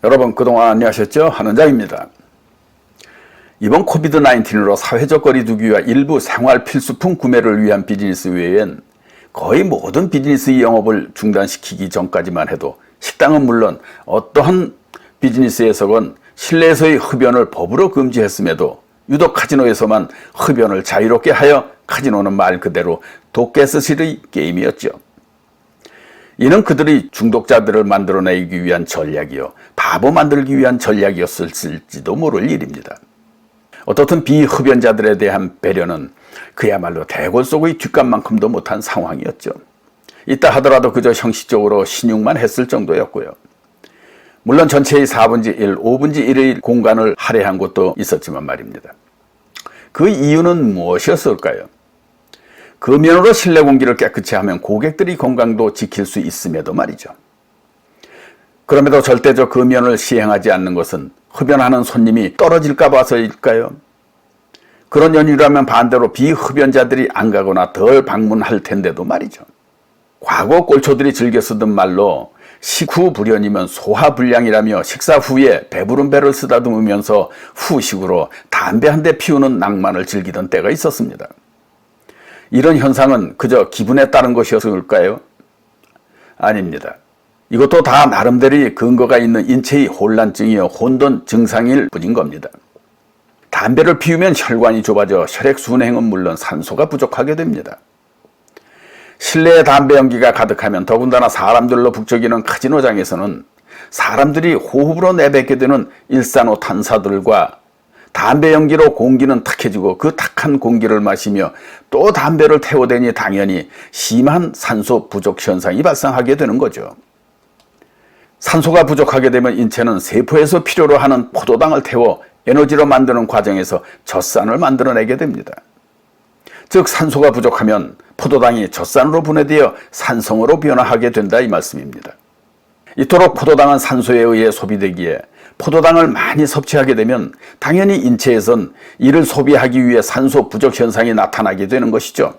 여러분 그동안 안녕하셨죠? 한원장입니다. 이번 코비드-19로 사회적 거리두기와 일부 생활 필수품 구매를 위한 비즈니스 외엔 거의 모든 비즈니스 영업을 중단시키기 전까지만 해도 식당은 물론 어떠한 비즈니스에서건 실내에서의 흡연을 법으로 금지했음에도 유독 카지노에서만 흡연을 자유롭게 하여 카지노는 말 그대로 도깨스실의 게임이었죠. 이는 그들이 중독자들을 만들어내기 위한 전략이요, 바보 만들기 위한 전략이었을지도 모를 일입니다. 어떻든 비흡연자들에 대한 배려는 그야말로 대궐 속의 뒷감만큼도 못한 상황이었죠. 이따 하더라도 그저 형식적으로 신용만 했을 정도였고요. 물론 전체의 4분의 1, 5분의 1의 공간을 할애한 곳도 있었지만 말입니다. 그 이유는 무엇이었을까요? 금연으로 실내 공기를 깨끗이 하면 고객들의 건강도 지킬 수 있음에도 말이죠. 그럼에도 절대적 금연을 시행하지 않는 것은 흡연하는 손님이 떨어질까 봐서일까요? 그런 연유라면 반대로 비흡연자들이 안 가거나 덜 방문할 텐데도 말이죠. 과거 꼴초들이 즐겨 쓰던 말로 식후불연이면 소화불량이라며 식사 후에 배부른 배를 쓰다듬으면서 후식으로 담배 한 대 피우는 낭만을 즐기던 때가 있었습니다. 이런 현상은 그저 기분에 따른 것이었을까요? 아닙니다. 이것도 다 나름대로의 근거가 있는 인체의 혼란증이요, 혼돈 증상일 뿐인 겁니다. 담배를 피우면 혈관이 좁아져 혈액순행은 물론 산소가 부족하게 됩니다. 실내에 담배 연기가 가득하면 더군다나 사람들로 북적이는 카지노장에서는 사람들이 호흡으로 내뱉게 되는 일산화탄소들과 담배 연기로 공기는 탁해지고 그 탁한 공기를 마시며 또 담배를 태워대니 당연히 심한 산소 부족 현상이 발생하게 되는 거죠. 산소가 부족하게 되면 인체는 세포에서 필요로 하는 포도당을 태워 에너지로 만드는 과정에서 젖산을 만들어내게 됩니다. 즉 산소가 부족하면 포도당이 젖산으로 분해되어 산성으로 변화하게 된다 이 말씀입니다. 이토록 포도당은 산소에 의해 소비되기에 포도당을 많이 섭취하게 되면 당연히 인체에선 이를 소비하기 위해 산소 부족 현상이 나타나게 되는 것이죠.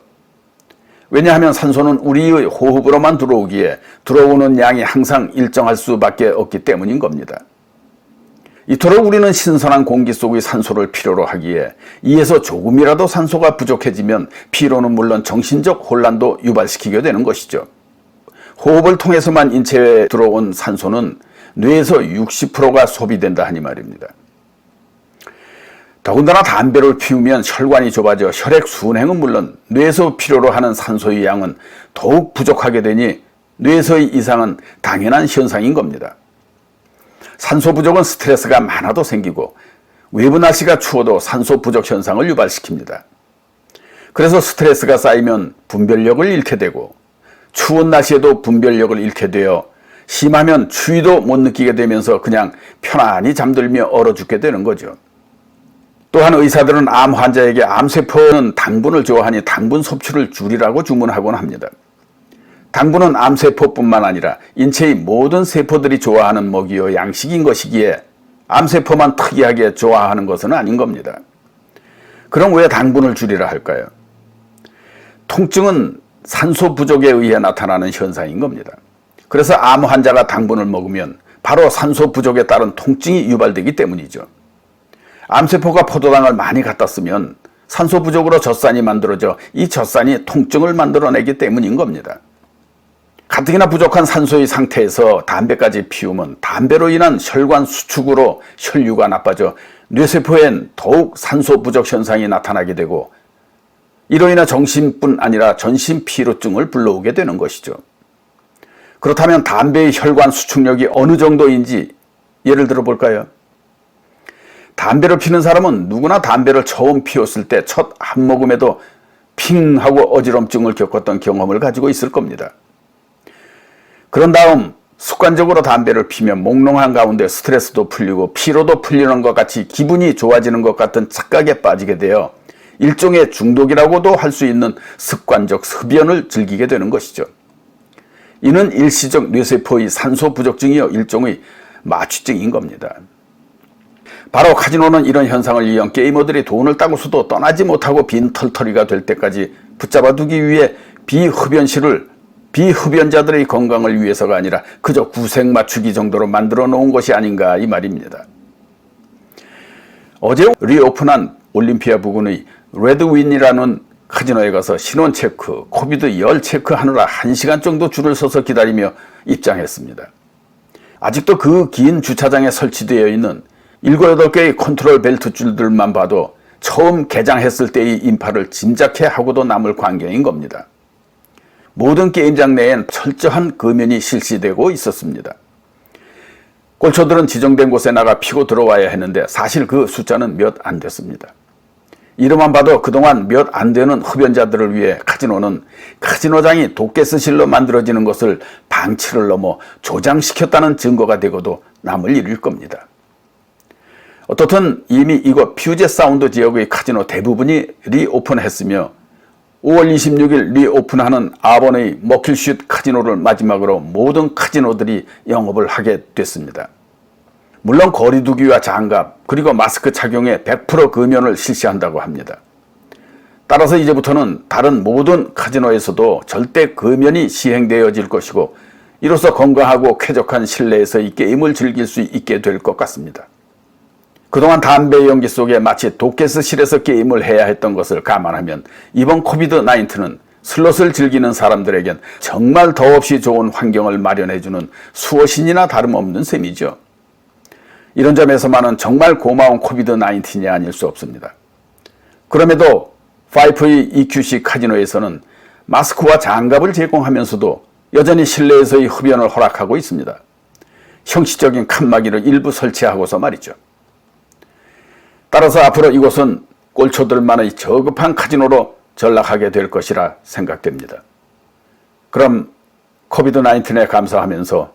왜냐하면 산소는 우리의 호흡으로만 들어오기에 들어오는 양이 항상 일정할 수밖에 없기 때문인 겁니다. 이토록 우리는 신선한 공기 속의 산소를 필요로 하기에 이에서 조금이라도 산소가 부족해지면 피로는 물론 정신적 혼란도 유발시키게 되는 것이죠. 호흡을 통해서만 인체에 들어온 산소는 뇌에서 60%가 소비된다 하니 말입니다. 더군다나 담배를 피우면 혈관이 좁아져 혈액 순행은 물론 뇌에서 필요로 하는 산소의 양은 더욱 부족하게 되니 뇌에서의 이상은 당연한 현상인 겁니다. 산소 부족은 스트레스가 많아도 생기고 외부 날씨가 추워도 산소 부족 현상을 유발시킵니다. 그래서 스트레스가 쌓이면 분별력을 잃게 되고 추운 날씨에도 분별력을 잃게 되어 심하면 추위도 못 느끼게 되면서 그냥 편안히 잠들며 얼어 죽게 되는 거죠. 또한 의사들은 암 환자에게 암세포는 당분을 좋아하니 당분 섭취를 줄이라고 주문하곤 합니다. 당분은 암세포뿐만 아니라 인체의 모든 세포들이 좋아하는 먹이요 양식인 것이기에 암세포만 특이하게 좋아하는 것은 아닌 겁니다. 그럼 왜 당분을 줄이라 할까요? 통증은 산소 부족에 의해 나타나는 현상인 겁니다. 그래서 암 환자가 당분을 먹으면 바로 산소 부족에 따른 통증이 유발되기 때문이죠. 암세포가 포도당을 많이 갖다 쓰면 산소 부족으로 젖산이 만들어져 이 젖산이 통증을 만들어내기 때문인 겁니다. 가뜩이나 부족한 산소의 상태에서 담배까지 피우면 담배로 인한 혈관 수축으로 혈류가 나빠져 뇌세포엔 더욱 산소 부족 현상이 나타나게 되고 이로 인해 정신뿐 아니라 전신 피로증을 불러오게 되는 것이죠. 그렇다면 담배의 혈관 수축력이 어느 정도인지 예를 들어 볼까요? 담배를 피는 사람은 누구나 담배를 처음 피웠을 때 첫 한 모금에도 핑 하고 어지럼증을 겪었던 경험을 가지고 있을 겁니다. 그런 다음 습관적으로 담배를 피면 몽롱한 가운데 스트레스도 풀리고 피로도 풀리는 것 같이 기분이 좋아지는 것 같은 착각에 빠지게 되어 일종의 중독이라고도 할 수 있는 습관적 흡연을 즐기게 되는 것이죠. 이는 일시적 뇌세포의 산소 부족증이요 일종의 마취증인 겁니다. 바로 카지노는 이런 현상을 이용 게이머들이 돈을 따고서도 떠나지 못하고 빈 털터리가 될 때까지 붙잡아두기 위해 비흡연실을 비흡연자들의 건강을 위해서가 아니라 그저 구색 맞추기 정도로 만들어 놓은 것이 아닌가 이 말입니다. 어제 리오픈한 올림피아 부근의 레드윈이라는 카지노에 가서 신원 체크, 코비드 열 체크하느라 1시간 정도 줄을 서서 기다리며 입장했습니다. 아직도 그 긴 주차장에 설치되어 있는 7, 8개의 컨트롤 벨트 줄들만 봐도 처음 개장했을 때의 인파를 짐작해 하고도 남을 광경인 겁니다. 모든 게임장 내엔 철저한 금연이 실시되고 있었습니다. 꼴초들은 지정된 곳에 나가 피고 들어와야 했는데 사실 그 숫자는 몇 안 됐습니다. 이름만 봐도 그동안 몇 안 되는 흡연자들을 위해 카지노는 카지노장이 도깨스실로 만들어지는 것을 방치를 넘어 조장시켰다는 증거가 되고도 남을 이룰 겁니다. 어떻든 이미 이곳 퓨제 사운드 지역의 카지노 대부분이 리오픈했으며 5월 26일 리오픈하는 아번의 머킬슛 카지노를 마지막으로 모든 카지노들이 영업을 하게 됐습니다. 물론 거리두기와 장갑 그리고 마스크 착용에 100% 금연을 실시한다고 합니다. 따라서 이제부터는 다른 모든 카지노에서도 절대 금연이 시행되어질 것이고 이로써 건강하고 쾌적한 실내에서 이 게임을 즐길 수 있게 될 것 같습니다. 그동안 담배 연기 속에 마치 도깨스실에서 게임을 해야 했던 것을 감안하면 이번 코비드-19는 슬롯을 즐기는 사람들에겐 정말 더없이 좋은 환경을 마련해주는 수호신이나 다름없는 셈이죠. 이런 점에서만은 정말 고마운 코비드-19이 아닐 수 없습니다. 그럼에도 파이프의 EQC 카지노에서는 마스크와 장갑을 제공하면서도 여전히 실내에서의 흡연을 허락하고 있습니다. 형식적인 칸막이를 일부 설치하고서 말이죠. 따라서 앞으로 이곳은 꼴초들만의 저급한 카지노로 전락하게 될 것이라 생각됩니다. 그럼 코비드-19에 감사하면서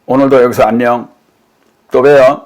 오늘도 여기서 안녕, 또 봬요.